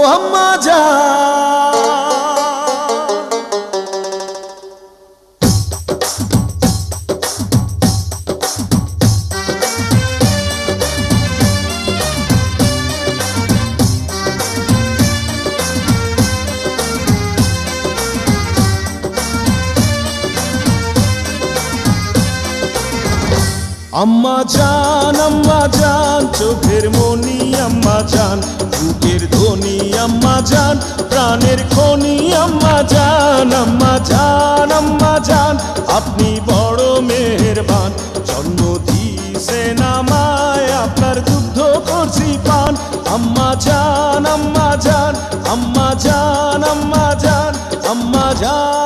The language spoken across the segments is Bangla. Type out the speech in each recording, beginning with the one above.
আম্মা জান। আম্মা জান চোখের মনি আম্মা জান, বুকের ধ্বনি আম্মা জান, প্রাণের খনি আম্মা জান। আম্মা জান আপনি বড় মেহেরবান, জন্ম দিয়েছেন আমায়, আপনার দুগ্ধ করছি পান। আম্মা জান আম্মা জান আম্মা জান আম্মা জান আম্মা জান।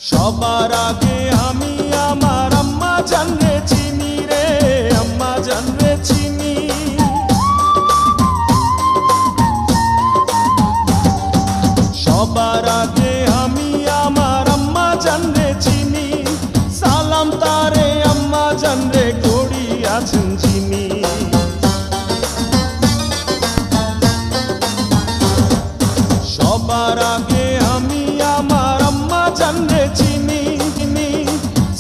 সবার আগে আমি আমার আম্মা জানরে চিনি রে, আম্মা জানরে চিনি। সবার আগে আমি আমার আম্মা জানরে চিনি, সালাম তারে আম্মা জানরে করি আছেন যিনি। সবার আগে আমি আমার আম্মা জানরে চিনি,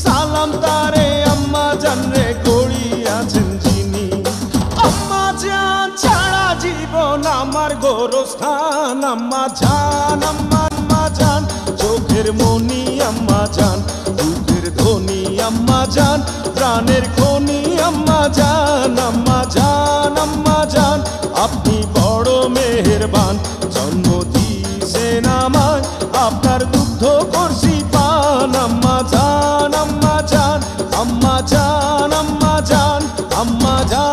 সালাম তারে আম্মা জানরে করি আছেন যিনি। আম্মা জান ছাড়া জীবন আমার গোরস্থান। আম্মা জান চোখের মনি আম্মা জান, বুকের ধ্বনি আম্মা জান, প্রাণের খনি আম্মা জান। আম্মা জান আপনি বড় মেহেরবান, জন্ম দিয়েছেন আমায়, আপনার দুগ্ধ করছি পান। আম্মা জান আম্মা জান আম্মা জান আম্মা জান আম্মা জান।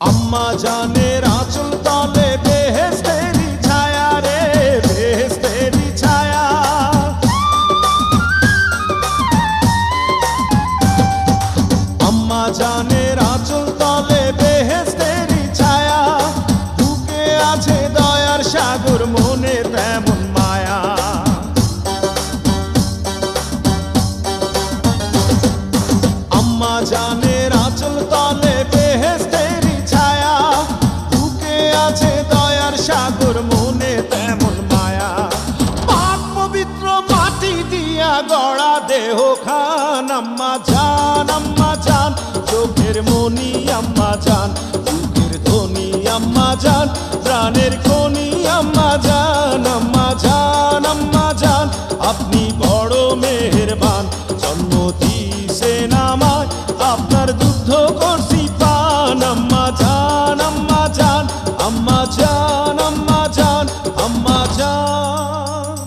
আম্মা জানের আঁচল তলে বেহেশতেরি ছায়া রে, বেহেশতেরি ছায়া। আম্মা জানের আঁচল তলে বেহেশতেরি ছায়া, বুকে আছে দয়ার সাগর, মনে তেমন মায়া। আম্মা জানের আঁচল তলে বেহেশতেরি ছায়া, বুকে আছে দয়ার সাগর, মনে তেমন মায়া। পাক পবিত্র মাটি দিয়া গড়া দেহ খান। আম্মা জান চোখের মনি আম্মা জান, বুকের ধ্বনি আম্মা জান, প্রাণের খনি আম্মা জান। আম্মা জান আপনি বড় মেহেরবান, জন্ম দিয়েছেন আমায়, আপনার দুগ্ধ করছি পান। আম্মা জান আম্মা জান আম্মা জান আম্মা জান আম্মা জান।